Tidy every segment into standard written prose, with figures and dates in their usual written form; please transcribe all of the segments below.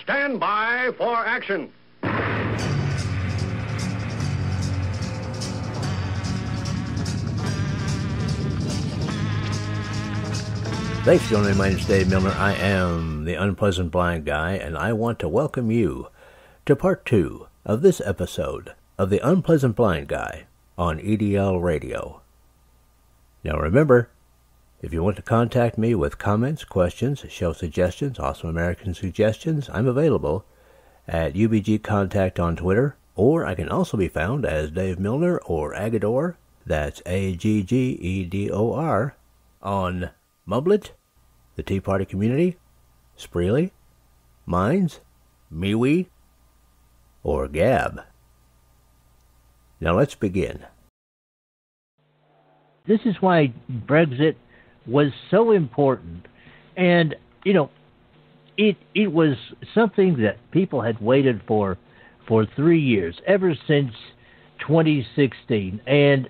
Stand by for action. Thanks, gentlemen. My name is Dave Milner. I am the Unpleasant Blind Guy, and I want to welcome you to part 2 of this episode of the Unpleasant Blind Guy on EDL Radio. Now remember, if you want to contact me with comments, questions, show suggestions, Awesome American suggestions, I'm available at UBG Contact on Twitter, or I can also be found as Dave Milner or Agador, that's Aggedor, on Mublet, the Tea Party Community, Spreely, Minds, MeWe, or Gab. Now let's begin. This is why Brexit was so important, and it was something that people had waited for 3 years, ever since 2016, and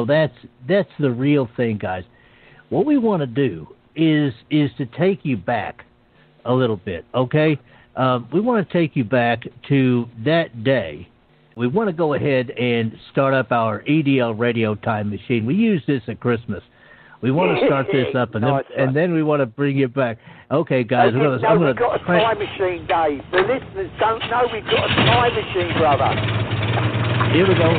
that's the real thing, guys. What we want to do is to take you back a little bit, okay? We want to take you back to that day. We want to go ahead and start up our EDL radio time machine. We used this at Christmas. We want to start this up, and then we want to bring it back. Okay, guys. We've got a time machine, Dave. The listeners don't know we've got a time machine, brother. Here we go.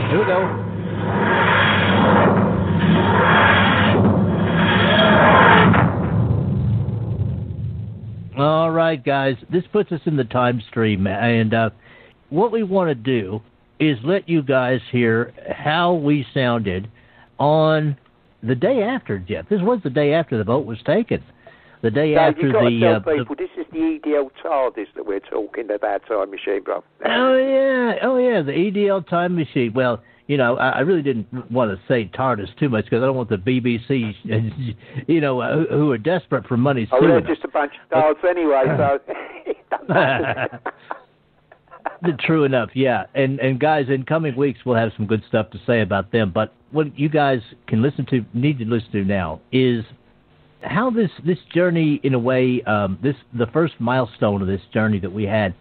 All right, guys. This puts us in the time stream, and what we want to do is let you guys hear how we sounded on the day after, Jeff. This was the day after the vote was taken. The day after you've got to tell people, this is the EDL TARDIS that we're talking about, time machine, bro. Oh yeah, the EDL time machine. Well, I really didn't want to say TARDIS too much because I don't want the BBC, who are desperate for money. Oh, they're just a bunch of dolls anyway, so it doesn't matter. True enough, yeah. And guys, in coming weeks, we'll have some good stuff to say about them. But what you guys need to listen to now is how this journey, in a way, the first milestone of this journey that we had.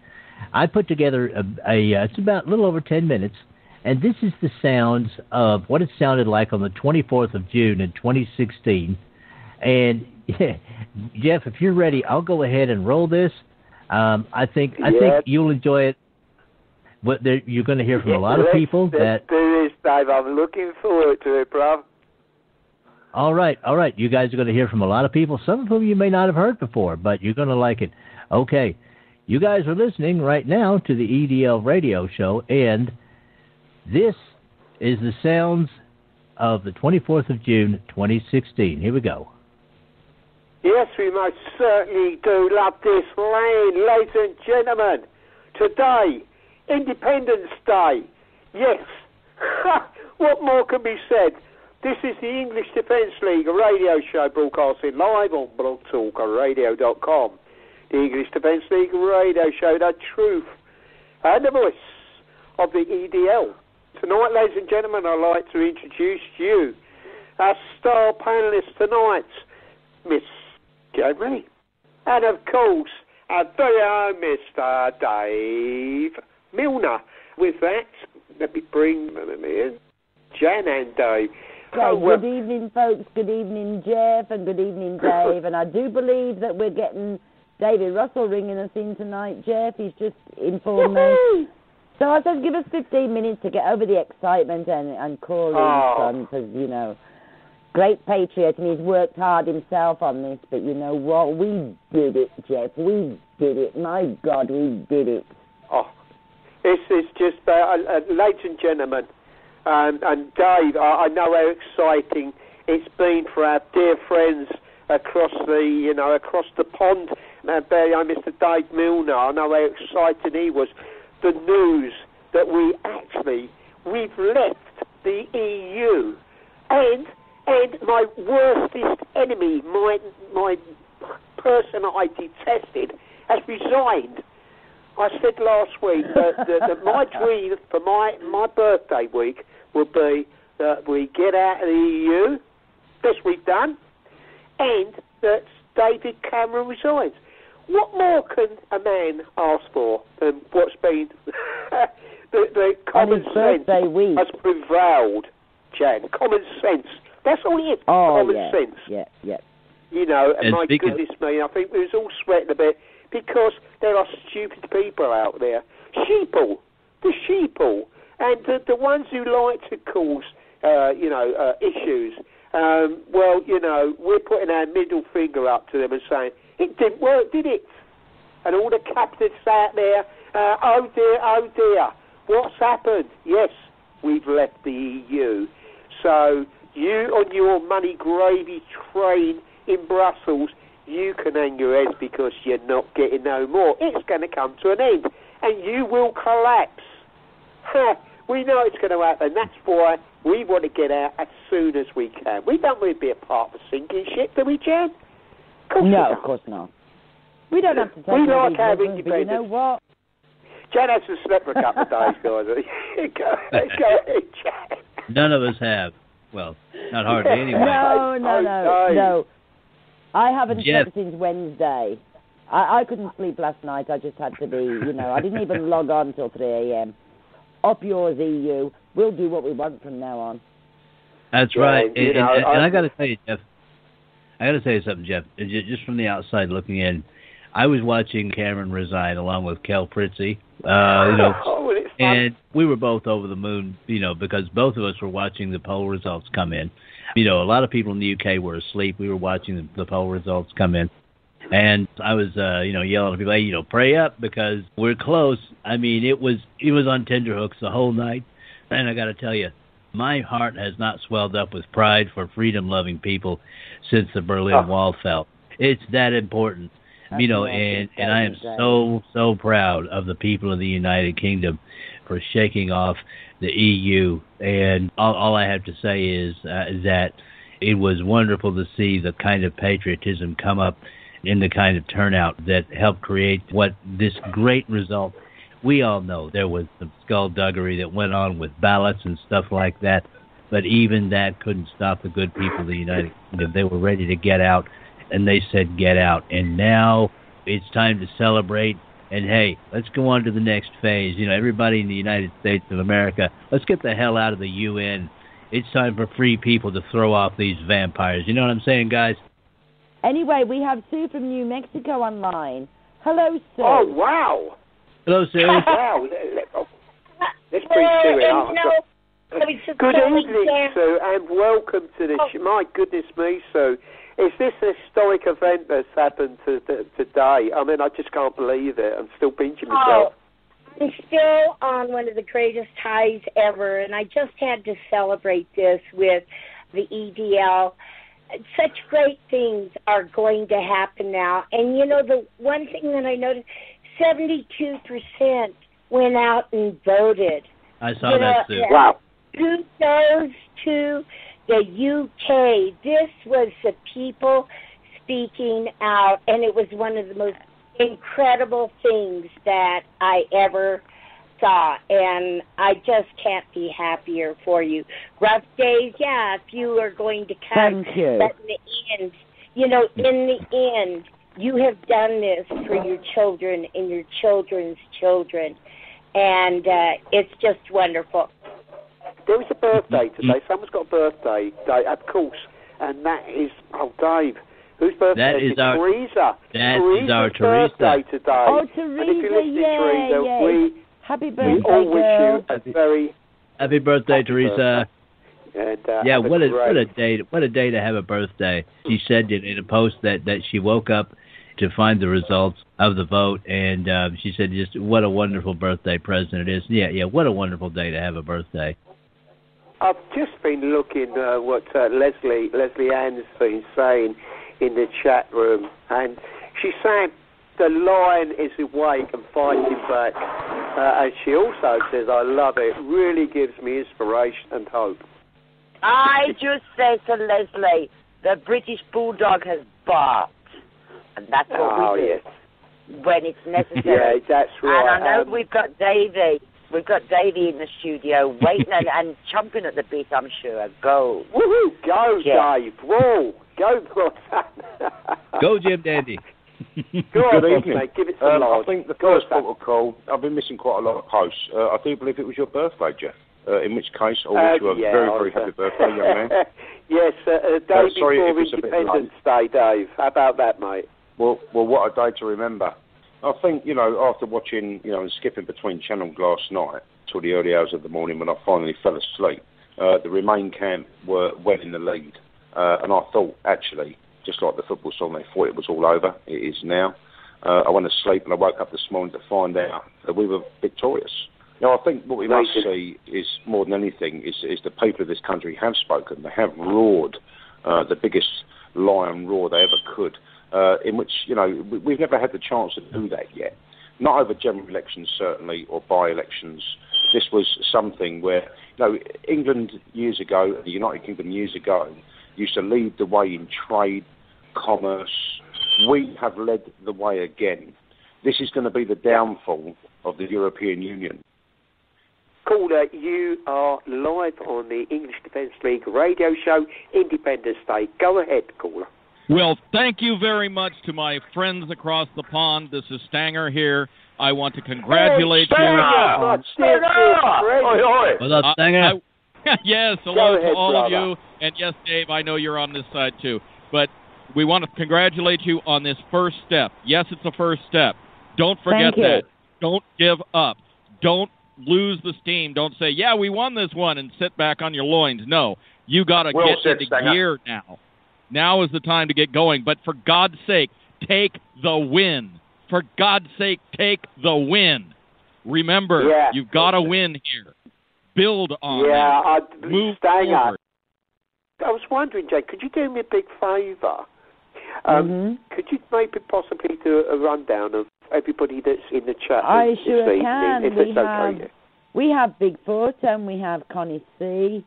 I put together it's about a little over 10 minutes, and this is the sounds of what it sounded like on the 24th of June in 2016. And Jeff, if you're ready, I'll go ahead and roll this. I think you'll enjoy it. You're going to hear from a lot of people that. Do this, Dave. I'm looking forward to it, bro. All right. You guys are going to hear from a lot of people, some of whom you may not have heard before, but you're going to like it. Okay. You guys are listening right now to the EDL radio show, and this is the sounds of the 24th of June, 2016. Here we go. Yes, we most certainly do love this land, ladies and gentlemen. Today, Independence Day. Yes. What more can be said? This is the English Defence League, a radio show broadcasting live on blogtalkradio.com. The English Defence League radio show, the truth and the voice of the EDL. Tonight, ladies and gentlemen, I'd like to introduce you, our star panellists tonight, Miss Jamie, and of course, our very own Mr. Dave Milner. With that, let me bring them in. Jan and Dave. Good evening, folks. Good evening, Jeff, and good evening, Dave. And I do believe that we're getting David Russell ringing us in tonight, Jeff. He's just informed me. So I said give us 15 minutes to get over the excitement and call in, son, because, great patriot, and he's worked hard himself on this. But you know what? We did it, Jeff. We did it. My God, we did it. Oh, this is just, ladies and gentlemen, and Dave, I know how exciting it's been for our dear friends across the pond. Mr. Dave Milner, I know how exciting he was. The news that we've left the EU, and my worstest enemy, my person I detested, has resigned. I said last week that my dream for my birthday week would be that we get out of the EU, this we've done, and that David Cameron resigns. what more can a man ask for than what's been the common sense has prevailed, Jan? Common sense. That's all it is. Common sense. Yeah. You know, and my goodness me, I think we was all sweating a bit because there are stupid people out there. Sheeple. The sheeple. And the ones who like to cause, issues. Well, you know, we're putting our middle finger up to them and saying, it didn't work, did it? And all the capitalists out there, oh dear, what's happened? Yes, we've left the EU. So you on your money gravy train in Brussels, you can hang your head because you're not getting no more. It's going to come to an end, and you will collapse. We know it's going to happen. That's why we want to get out as soon as we can. We don't want to be a part of a sinking ship, do we, Jan? No, of course not. We don't have to take we like having independence. But you know what? Jan hasn't slept for a couple of days, guys. Go ahead, Jan. None of us have. Well, not hardly anyway. No. I haven't slept since Wednesday. I couldn't sleep last night. I just had to be, I didn't even log on till 3 a.m. Up yours, EU. We'll do what we want from now on. That's right. And I got to tell you, Jeff, something, Jeff. Just from the outside looking in, I was watching Cameron resign along with Kel Pritzy, and we were both over the moon, because both of us were watching the poll results come in. A lot of people in the UK were asleep. We were watching the poll results come in. And I was, yelling at people, hey, pray up because we're close. I mean, it was on tenterhooks the whole night. And I got to tell you, my heart has not swelled up with pride for freedom-loving people since the Berlin Wall fell. It's that important, and I am so proud of the people of the United Kingdom for shaking off the EU. And all I have to say is that it was wonderful to see the kind of patriotism come up in the kind of turnout that helped create what this great result. We all know there was some skullduggery that went on with ballots and stuff like that, but even that couldn't stop the good people of the United Kingdom. They were ready to get out, and they said get out. And now it's time to celebrate, and hey, let's go on to the next phase. Everybody in the United States of America, let's get the hell out of the UN. It's time for free people to throw off these vampires. You know what I'm saying, guys? Anyway, we have Sue from New Mexico online. Hello, Sue. Oh, wow. Hello, Sue. Wow. Let's bring Sue in. Good evening, Sue, and welcome to the show. My goodness me, Sue. Is this a historic event that's happened today? I mean, I just can't believe it. I'm still pinching myself. I'm still on one of the greatest highs ever, and I just had to celebrate this with the EDL. Such great things are going to happen now. And, the one thing that I noticed, 72% went out and voted. I saw that, too. Wow. Kudos to the UK. This was the people speaking out, and it was one of the most incredible things that I ever saw, and I just can't be happier for you. Rough days, if you are going to come, thank you. But in the end, in the end, you have done this for your children and your children's children, and it's just wonderful. There was a birthday today. Someone's got a birthday day, of course, and that is, Dave. Whose birthday is Teresa? That is our Teresa. Birthday today. Oh, Teresa, and if you're listening, Teresa, happy birthday, we all wish girl. you a very happy birthday, Teresa. And, what a day to have a birthday. She said in a post that she woke up to find the results of the vote, and she said just what a wonderful birthday present it is. Yeah, what a wonderful day to have a birthday. I've just been looking what Leslie Ann's been saying in the chat room, and she's saying the lion is awake and fighting back. And she also says, I love it. Really gives me inspiration and hope. I just say to Leslie, the British Bulldog has barked. And that's what we do when it's necessary. Yeah, that's right. And I know we've got Davey. We've got Davey in the studio waiting and chomping at the bit, I'm sure. Go. Woohoo! Go, Dave. Whoa. Go, Go, Jim Dandy. Go on, Good evening. mate. Give it some light. I think the first port of call, I've been missing quite a lot of posts. I do believe it was your birthday, Jeff. In which case, I wish you a very, very happy birthday, young man. Yes, day before Independence Day, Dave. How about that, mate? Well, what a day to remember. I think, after watching, and skipping between channels last night till the early hours of the morning when I finally fell asleep, the Remain camp were well in the lead. And I thought, actually, just like the football song, they thought it was all over. It is now. I went to sleep and I woke up this morning to find out that we were victorious. Now, I think what we must see is, more than anything, is the people of this country have spoken. They have roared the biggest lion roar they ever could, in which, we've never had the chance to do that yet. Not over general elections, certainly, or by-elections. This was something where, England years ago, the United Kingdom years ago, used to lead the way in trade, commerce. We have led the way again. This is going to be the downfall of the European Union. Caller, you are live on the English Defence League radio show, Independence Day. Go ahead, caller. Well, thank you very much to my friends across the pond. This is Stanger here. I want to congratulate you. Stanger! What's up, Stanger? Yes, hello to all of you. And yes, Dave, I know you're on this side too. But we want to congratulate you on this first step. Yes, it's a first step. Don't forget that. Don't give up. Don't lose the steam. Don't say, yeah, we won this one and sit back on your loins. No, you got to get into gear now. Now is the time to get going. But for God's sake, take the win. For God's sake, take the win. Remember, you've got to win here. Build on it. Move forward. I was wondering, Jake, could you do me a big favour? Could you maybe possibly do a rundown of everybody that's in the chat I this sure evening, can. if it's okay? We have Bigfoot and we have Connie C.,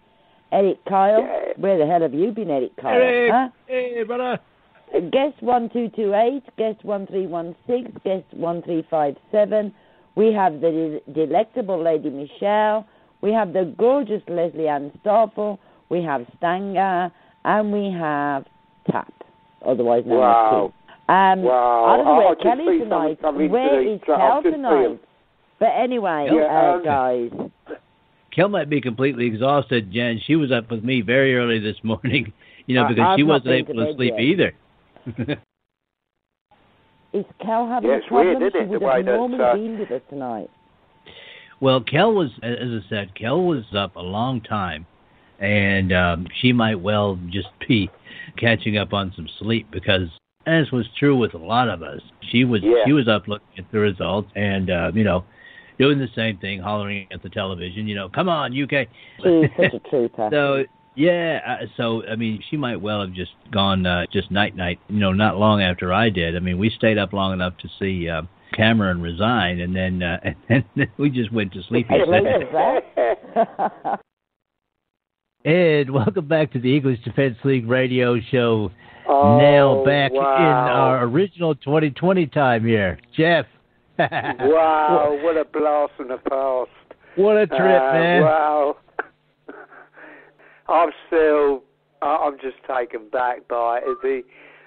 Eric Kyle. Yeah. Where the hell have you been, Eric Kyle? Eric! Huh? Hey, brother! Guest 1228, guest 1316, guest 1357. We have the delectable Lady Michelle. We have the gorgeous Leslie Ann Stoffel. We have Stanger. And we have Tap, otherwise known as Kim. I don't know where Kelly tonight. Where is Kel tonight? But anyway, guys. Kel might be completely exhausted, Jen. She was up with me very early this morning, because she wasn't able to sleep either. Is Kel having a problem? She would have normally been with us tonight. Well, Kel was, as I said, up a long time, and she might well just be catching up on some sleep because, as was true with a lot of us, she was up looking at the results and doing the same thing, hollering at the television, come on, UK. She's such a trooper. So I mean, she might well have just gone just night, not long after I did. I mean, we stayed up long enough to see Cameron resign, and then we just went to sleep. Ed, welcome back to the English Defense League radio show. Now back in our original 2020 time here. Jeff. Wow, what a blast from the past. What a trip, man. Wow. I'm just taken back by it.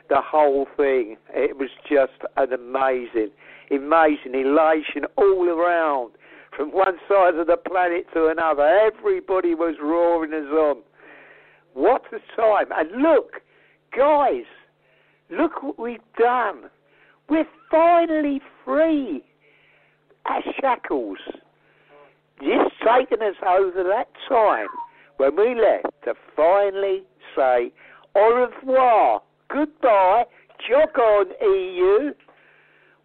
The whole thing. It was just an amazing elation all around. From one side of the planet to another. Everybody was roaring us on. What a time. And look, guys, look what we've done. We're finally free. Our shackles. It's taken us over that time when we left to finally say au revoir, goodbye, jog on EU.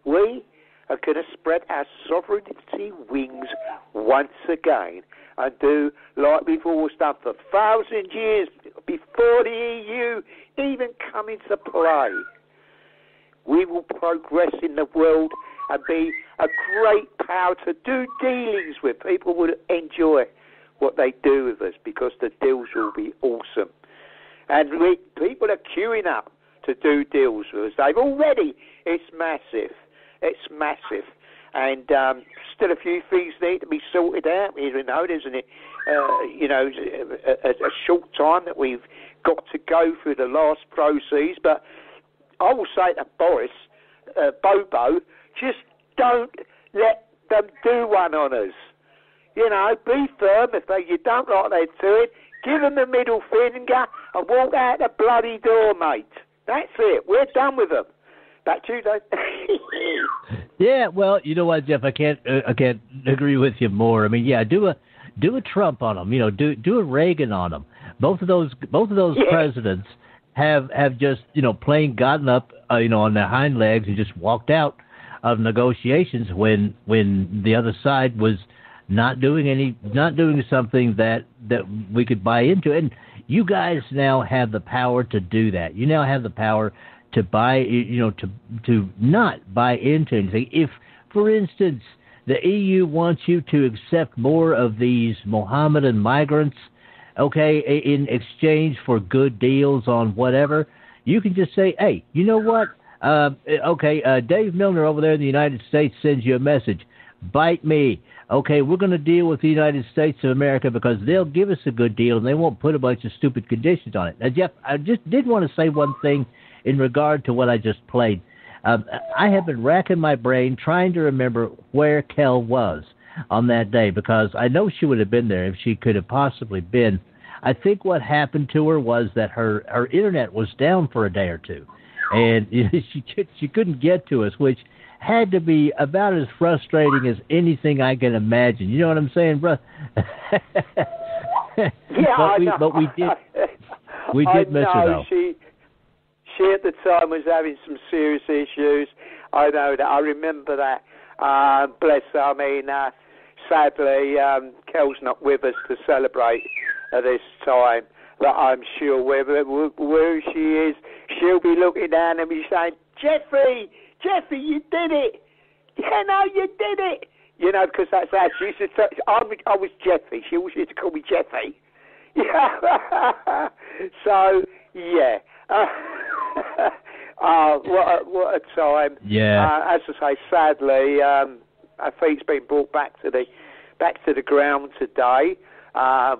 We are going to spread our sovereignty wings once again and do like we've always done for 1,000 years before the EU even come into play. We will progress in the world and be a great power to do dealings with. People will enjoy what they do with us because the deals will be awesome. And people are queuing up to do deals with us. They've already, it's massive. It's massive. And still a few things need to be sorted out. There's a short time that we've got to go through the last proceeds. But I will say to Boris, Bobo, just don't let them do one on us. You know, be firm. If you don't like they're doing, give them the middle finger and walk out the bloody door, mate. That's it. We're done with them. Back to you, Dave. Yeah, well, you know what, Jeff? I can't agree with you more. I mean, yeah, do a Trump on them. You know, do a Reagan on them. Both of those presidents have just, you know, plain gotten up, you know, on their hind legs and just walked out of negotiations when the other side was not doing something that we could buy into. And you guys now have the power to do that. You now have the power to buy, you know, to not buy into anything. If, for instance, the EU wants you to accept more of these Mohammedan migrants, okay, in exchange for good deals on whatever, you can just say, hey, you know what? Dave Milner over there in the United States sends you a message. Bite me. Okay, we're going to deal with the United States of America because they'll give us a good deal and they won't put a bunch of stupid conditions on it. Now, Jeff, I just did want to say one thing in regard to what I just played. I have been racking my brain trying to remember where Kel was on that day because I know she would have been there if she could have possibly been. I think what happened to her was that her internet was down for a day or two, and she couldn't get to us, which had to be about as frustrating as anything I can imagine. You know what I'm saying, bro? Yeah, but we did miss her, though. She at the time was having some serious issues. I know that. I remember that. Bless her. I mean, sadly, Kel's not with us to celebrate at this time. But I'm sure where she is, she'll be looking down and be saying, Jeffrey, you did it. Yeah, no, you did it. You know, because that's how she used to say, I was Jeffy. She always used to call me Jeffy. Yeah. So, yeah. What a time. Yeah. As I say, sadly, I think it's been brought back to the ground today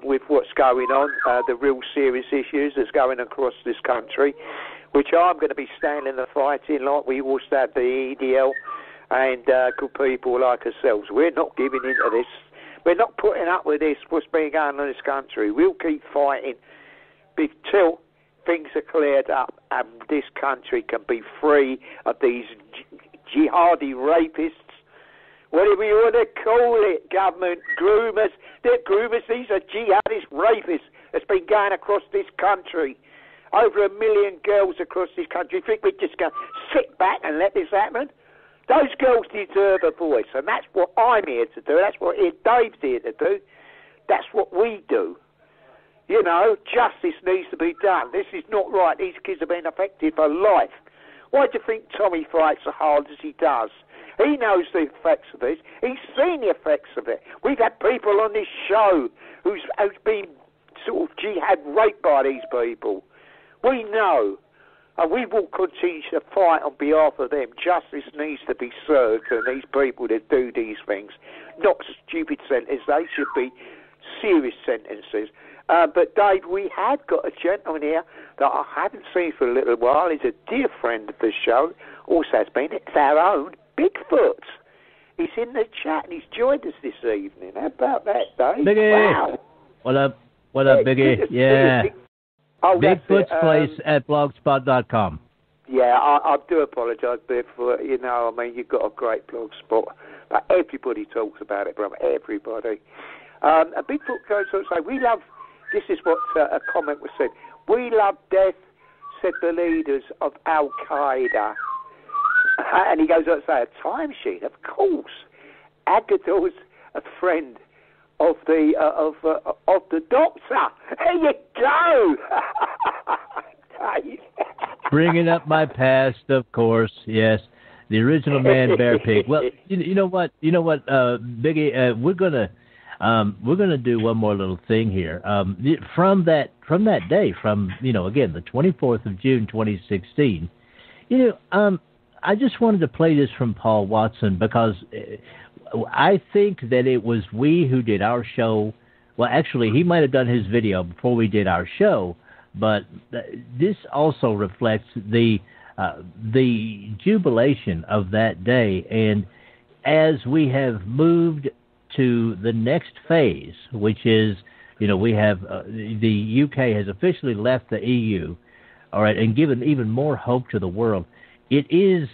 with what's going on, the real serious issues that's going across this country, which I'm going to be standing and fighting like we all stand the EDL and good people like ourselves. We're not giving in to this. We're not putting up with this, what's been going on in this country. We'll keep fighting till things are cleared up and this country can be free of these jihadi rapists, whatever you want to call it, government groomers. They're groomers. These are jihadist rapists that's been going across this country. Over 1 million girls across this country. You think we're just going to sit back and let this happen? Those girls deserve a voice, and that's what I'm here to do. That's what Dave's here to do. That's what we do. You know, justice needs to be done. This is not right. These kids have been affected for life. Why do you think Tommy fights as hard as he does? He knows the effects of this. He's seen the effects of it. We've had people on this show who's been sort of jihad raped by these people. We know, and we will continue to fight on behalf of them. Justice needs to be served to these people that do these things. Not stupid sentences. They should be serious sentences. But, Dave, we have got a gentleman here that I haven't seen for a little while. He's a dear friend of the show. Also has been. It's our own Bigfoot. He's in the chat and he's joined us this evening. How about that, Dave? Biggie! Wow. What up, Biggie? Yeah. Bigfoot's Place at blogspot.com. Yeah, I do apologise, Bigfoot. You know, I mean, you've got a great blog spot. But everybody talks about it, brother. Everybody. A Bigfoot goes on to say, we love... This is what a comment was said. We love death, said the leaders of Al-Qaeda. And he goes on to say, a timesheet, of course. Agador's a friend of the doctor. There you go. Bringing up my past, of course. Yes, the original Man Bear Pig. Well, you know what, Biggie, we're gonna do one more little thing here. From that day, again the 24th of June, 2016. I just wanted to play this from Paul Watson because I think that it was we who did our show. Well, actually, he might have done his video before we did our show, but this also reflects the the jubilation of that day. And as we have moved to the next phase, which is, we have the UK has officially left the EU, all right, and given even more hope to the world. It is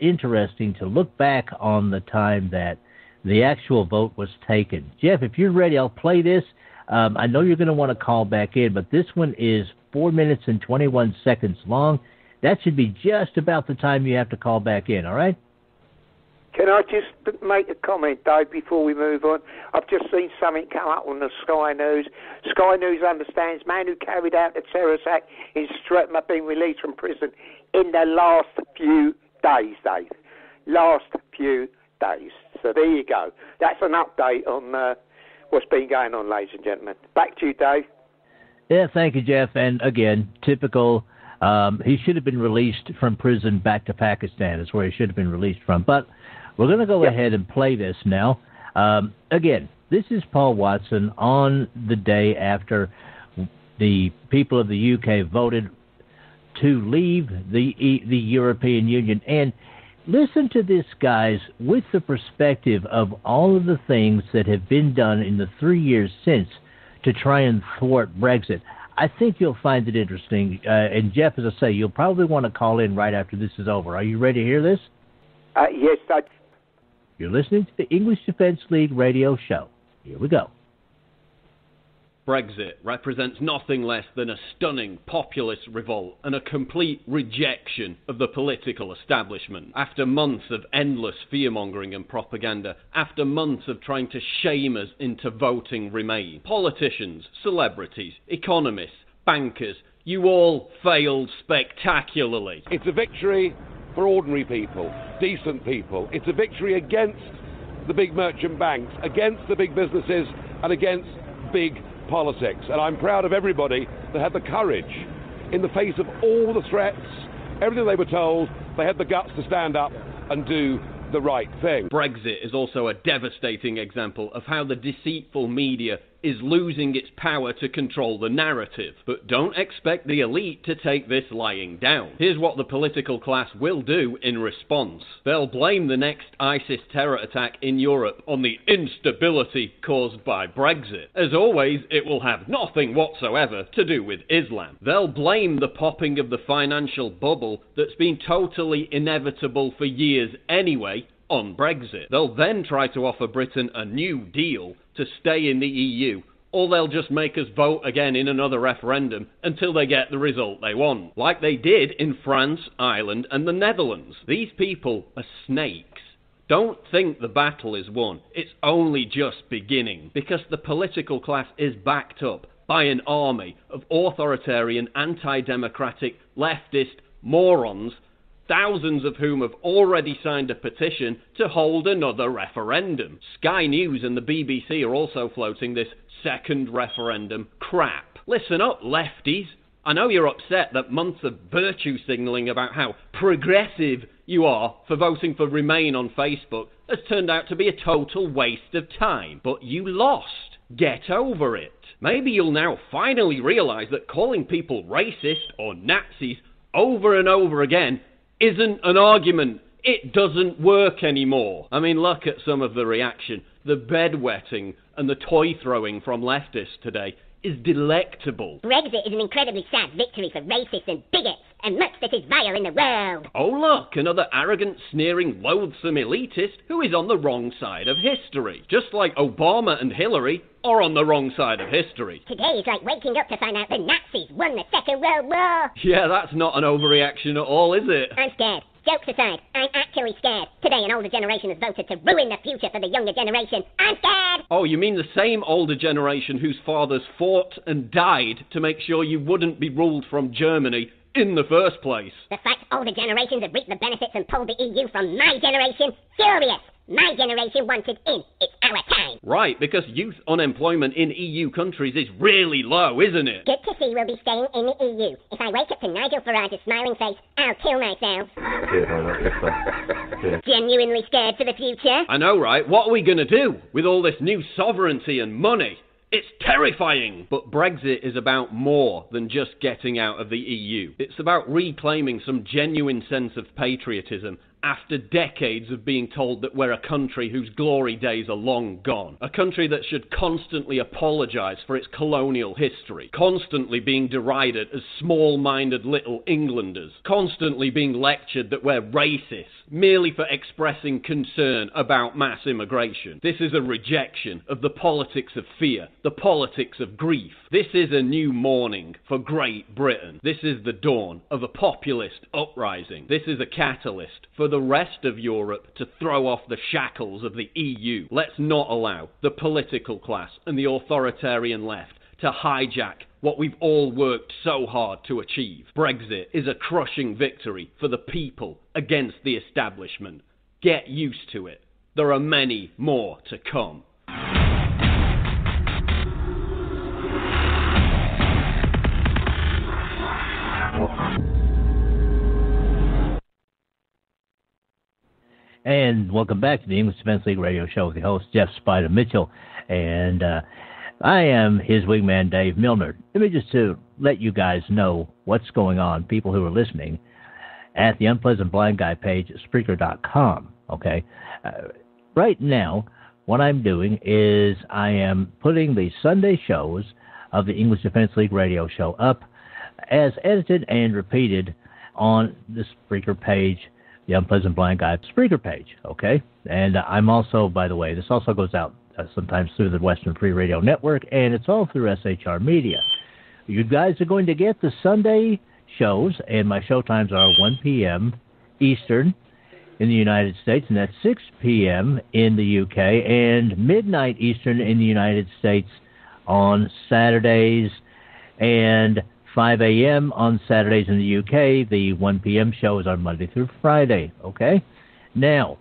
interesting to look back on the time that the actual vote was taken. Jeff, if you're ready, I'll play this. I know you're going to want to call back in, but this one is 4 minutes and 21 seconds long. That should be just about the time you have to call back in, all right? Can I just make a comment, Dave, before we move on? I've just seen something come up on the Sky News. Sky News understands man who carried out the terror attack in Streatham have been released from prison in the last few days, Dave. Last few days. So there you go. That's an update on what's been going on, ladies and gentlemen. Back to you, Dave. Yeah, thank you, Jeff. And again, typical. He should have been released from prison back to Pakistan. Is where he should have been released from. But we're going to go ahead and play this now. Again, this is Paul Watson on the day after the people of the UK voted to leave the European Union. And listen to this, guys, with the perspective of all of the things that have been done in the 3 years since to try and thwart Brexit. I think you'll find it interesting. And, Jeff, as I say, you'll probably want to call in right after this is over. Are you ready to hear this? Yes, I... You're listening to the English Defence League radio show. Here we go. Brexit represents nothing less than a stunning populist revolt and a complete rejection of the political establishment. After months of endless fear-mongering and propaganda, after months of trying to shame us into voting Remain, politicians, celebrities, economists, bankers, you all failed spectacularly. It's a victory for ordinary people, decent people. It's a victory against the big merchant banks, against the big businesses, and against big politics. And I'm proud of everybody that had the courage, in the face of all the threats, everything they were told, they had the guts to stand up and do the right thing. Brexit is also a devastating example of how the deceitful media is losing its power to control the narrative. But don't expect the elite to take this lying down. Here's what the political class will do in response. They'll blame the next ISIS terror attack in Europe on the instability caused by Brexit. As always, it will have nothing whatsoever to do with Islam. They'll blame the popping of the financial bubble that's been totally inevitable for years anyway on Brexit. They'll then try to offer Britain a new deal to stay in the EU, or they'll just make us vote again in another referendum until they get the result they want, like they did in France, Ireland and the Netherlands. These people are snakes. Don't think the battle is won. It's only just beginning, because the political class is backed up by an army of authoritarian, anti-democratic, leftist morons, thousands of whom have already signed a petition to hold another referendum. Sky News and the BBC are also floating this second referendum crap. Listen up, lefties. I know you're upset that months of virtue signalling about how progressive you are for voting for Remain on Facebook has turned out to be a total waste of time. But you lost. Get over it. Maybe you'll now finally realise that calling people racist or Nazis over and over again isn't an argument. It doesn't work anymore. I mean, look at some of the reaction. The bedwetting and the toy throwing from leftists today is delectable. Brexit is an incredibly sad victory for racists and bigots and much that is vile in the world. Oh look, another arrogant, sneering, loathsome elitist who is on the wrong side of history. Just like Obama and Hillary are on the wrong side of history. Today is like waking up to find out the Nazis won the Second World War. Yeah, that's not an overreaction at all, is it? I'm scared. Jokes aside, I'm actually scared. Today an older generation has voted to ruin the future for the younger generation. I'm scared! Oh, you mean the same older generation whose fathers fought and died to make sure you wouldn't be ruled from Germany in the first place? The fact older generations have reaped the benefits and pulled the EU from my generation? Furious! My generation wanted in. It's our time. Right, because youth unemployment in EU countries is really low, isn't it? Good to see we'll be staying in the EU. If I wake up to Nigel Farage's smiling face, I'll kill myself. Genuinely scared for the future. I know, right? What are we going to do with all this new sovereignty and money? It's terrifying! But Brexit is about more than just getting out of the EU. It's about reclaiming some genuine sense of patriotism after decades of being told that we're a country whose glory days are long gone. A country that should constantly apologise for its colonial history, constantly being derided as small-minded little Englanders, constantly being lectured that we're racist, merely for expressing concern about mass immigration. This is a rejection of the politics of fear, the politics of grief. This is a new morning for Great Britain. This is the dawn of a populist uprising. This is a catalyst for the rest of Europe to throw off the shackles of the EU. Let's not allow the political class and the authoritarian left to hijack what we've all worked so hard to achieve. Brexit is a crushing victory for the people against the establishment. Get used to it. There are many more to come. And welcome back to the English Defense League radio show with the host, Jeff Spider Mitchell. And I am his wingman, Dave Milner. Let me just to let you guys know what's going on, people who are listening, at the Unpleasant Blind Guy page at Spreaker.com. Okay? Right now, what I'm doing is I am putting the Sunday shows of the English Defense League radio show up as edited and repeated on the Spreaker page, the Unpleasant Blind Guy Spreaker page, okay? And I'm also, by the way, this also goes out sometimes through the Western Free Radio Network, and it's all through SHR Media. You guys are going to get the Sunday shows, and my show times are 1 p.m. Eastern in the United States, and that's 6 p.m. in the UK, and midnight Eastern in the United States on Saturdays, and 5 a.m. on Saturdays in the UK. The 1 p.m. show is on Monday through Friday, okay? Now,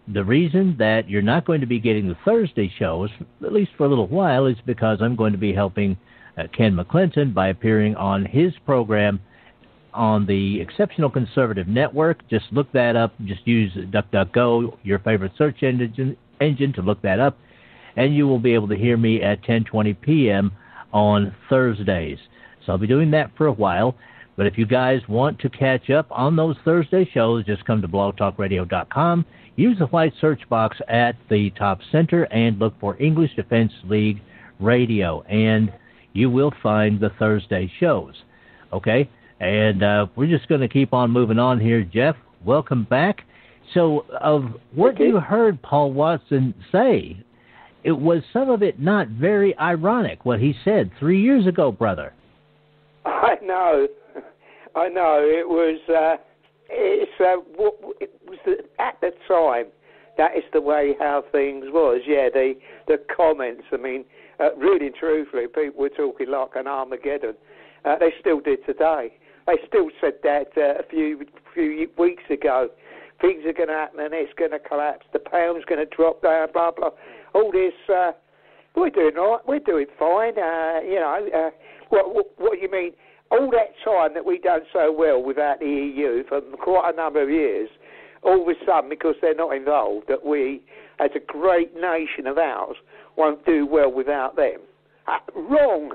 the reason that you're not going to be getting the Thursday shows, at least for a little while, is because I'm going to be helping Ken McClinton by appearing on his program on the Exceptional Conservative Network. Just look that up. Just use DuckDuckGo, your favorite search engine, to look that up, and you will be able to hear me at 10:20 p.m. on Thursdays. So I'll be doing that for a while. But if you guys want to catch up on those Thursday shows, just come to blogtalkradio.com. Use the white search box at the top center and look for English Defense League Radio, and you will find the Thursday shows. Okay? And we're just going to keep on moving on here. Jeff, welcome back. So of what you heard Paul Watson say, it was some of it not very ironic, what he said 3 years ago, brother. I know. It was. At the time, that is the way how things was. Yeah, the comments. I mean, really, truthfully, people were talking like an Armageddon. They still did today. They still said that a few weeks ago. Things are going to happen and it's going to collapse. The pound's going to drop down. Blah blah. All this. We're doing all right. We're doing fine. What do you mean? All that time that we done so well without the EU for quite a number of years, all of a sudden, because they're not involved, that we, as a great nation of ours, won't do well without them. Wrong.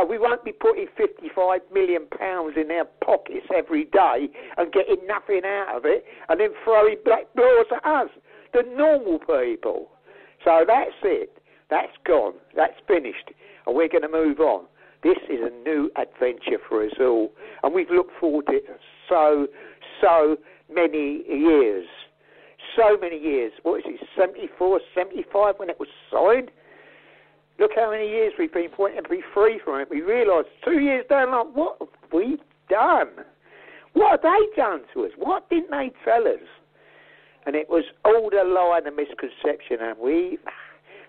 We won't be putting £55 million in our pockets every day and getting nothing out of it and then throwing black doors at us, the normal people. So that's it. That's gone. That's finished. And we're going to move on. This is a new adventure for us all. And we've looked forward to it so many years. So many years. What is it, 74, 75 when it was signed? Look how many years we've been wanting to be free from it. We realised 2 years down the line, what have we done? What have they done to us? What didn't they tell us? And it was all the lie and the misconception. And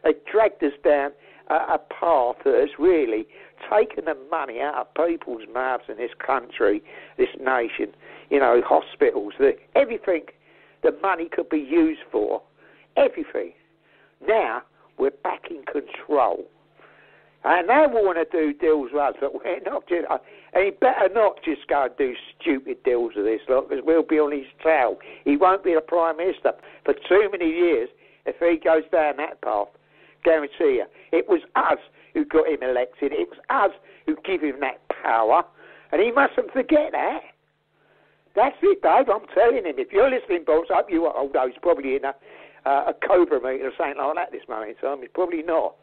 they dragged us down a path that has really taken the money out of people's mouths in this country, this nation, hospitals, everything the money could be used for, everything. Now we're back in control. And now we want to do deals with us, but we're not just, and he better not just go and do stupid deals with this lot, because we'll be on his tail. He won't be the Prime Minister for too many years if he goes down that path. Guarantee you. It was us who got him elected. It was us who gave him that power. And he mustn't forget that. That's it, Dave. I'm telling him. If you're listening, boss, I hope you are. Although he's probably in a Cobra meeting or something like that this moment in time. He's probably not.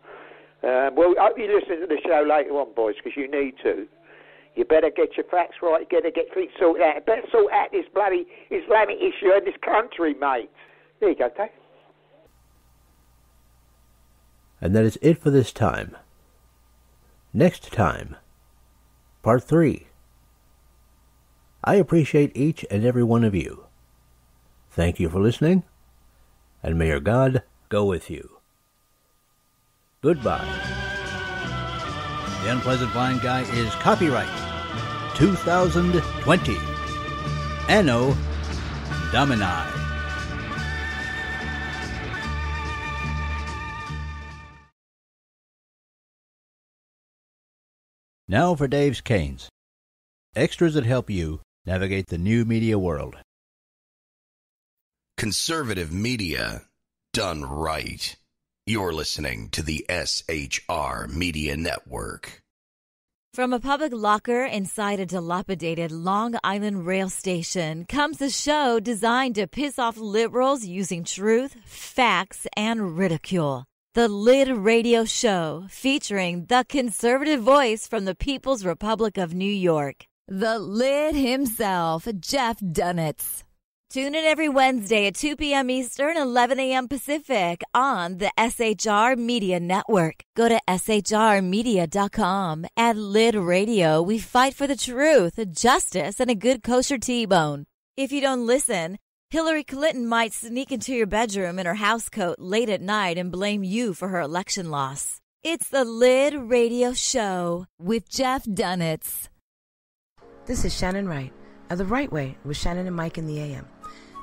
Well, I hope you listen to the show later on, boys, because you need to. You better get your facts right. You better get things sorted out. You better sort out this bloody Islamic issue in this country, mate. There you go, Dave. And that is it for this time. Next time, Part 3. I appreciate each and every one of you. Thank you for listening, and may your God go with you. Goodbye. The Unpleasant Blind Guy is copyright 2020. Anno Domini. Now for Dave's Canes. Extras that help you navigate the new media world. Conservative media done right. You're listening to the SHR Media Network. From a public locker inside a dilapidated Long Island rail station comes a show designed to piss off liberals using truth, facts, and ridicule. The Lid Radio Show, featuring the conservative voice from the People's Republic of New York, the Lid himself, Jeff Dunitz. Tune in every Wednesday at 2 p.m. Eastern, 11 a.m. Pacific on the SHR Media Network. Go to shrmedia.com. At Lid Radio, we fight for the truth, justice, and a good kosher T-bone. If you don't listen, Hillary Clinton might sneak into your bedroom in her housecoat late at night and blame you for her election loss. It's the Lid Radio Show with Jeff Dunitz. This is Shannon Wright of The Right Way with Shannon and Mike in the AM.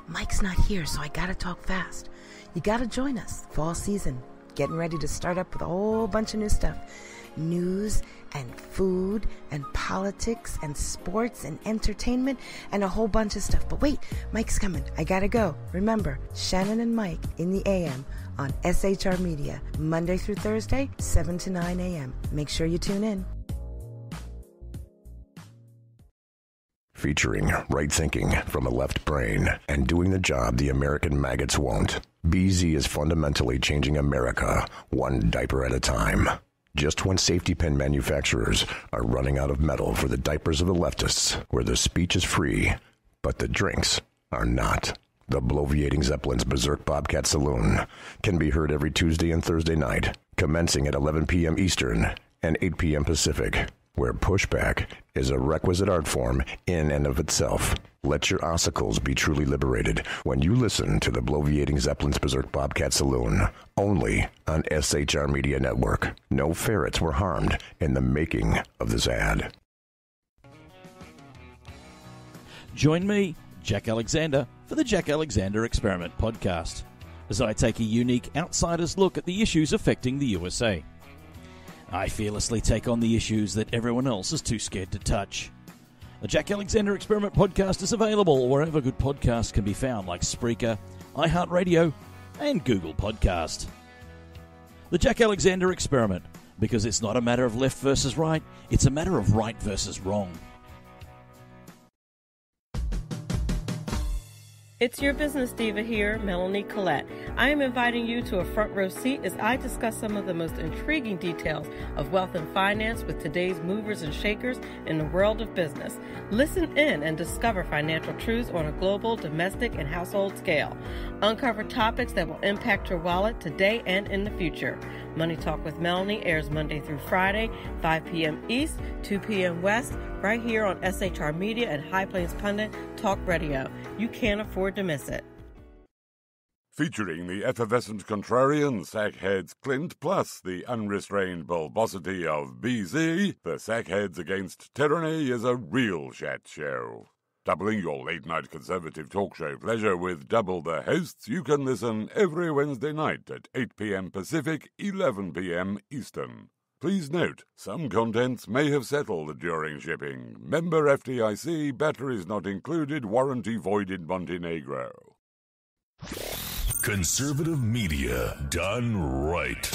Mike's not here, so I gotta talk fast. You gotta join us. Fall season. Getting ready to start up with a whole bunch of new stuff. News and food and politics and sports and entertainment and a whole bunch of stuff. But wait, Mike's coming. I gotta go. Remember, Shannon and Mike in the AM on SHR Media, Monday through Thursday, 7 to 9 a.m. Make sure you tune in. Featuring right thinking from a left brain and doing the job the American maggots won't. BZ is fundamentally changing America one diaper at a time. Just when safety pin manufacturers are running out of metal for the diapers of the leftists, where the speech is free, but the drinks are not. The Bloviating Zeppelin's Berserk Bobcat Saloon can be heard every Tuesday and Thursday night, commencing at 11 p.m. Eastern and 8 p.m. Pacific, where pushback is a requisite art form in and of itself. Let your ossicles be truly liberated when you listen to the Bloviating Zeppelin's Berserk Bobcat Saloon, only on SHR Media Network. No ferrets were harmed in the making of this ad. Join me, Jack Alexander, for the Jack Alexander Experiment podcast, as I take a unique outsider's look at the issues affecting the USA. I fearlessly take on the issues that everyone else is too scared to touch. The Jack Alexander Experiment podcast is available wherever good podcasts can be found, like Spreaker, iHeartRadio, and Google Podcast. The Jack Alexander Experiment, because it's not a matter of left versus right, it's a matter of right versus wrong. It's your business diva here, Melanie Collette. I am inviting you to a front row seat as I discuss some of the most intriguing details of wealth and finance with today's movers and shakers in the world of business. Listen in and discover financial truths on a global, domestic, and household scale. Uncover topics that will impact your wallet today and in the future. Money Talk with Melanie airs Monday through Friday, 5 p.m. East, 2 p.m. West, right here on SHR Media and High Plains Pundit Talk Radio. You can't afford to miss it. Featuring the effervescent contrarian sackheads Clint plus the unrestrained bulbosity of BZ, the Sackheads Against Tyranny is a real chat show. Doubling your late-night conservative talk show pleasure with double the hosts, you can listen every Wednesday night at 8 p.m. Pacific, 11 p.m. Eastern. Please note, some contents may have settled during shipping. Member FDIC, batteries not included, warranty void in Montenegro. Conservative media done right.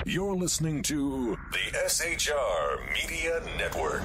You're listening to the SHR Media Network.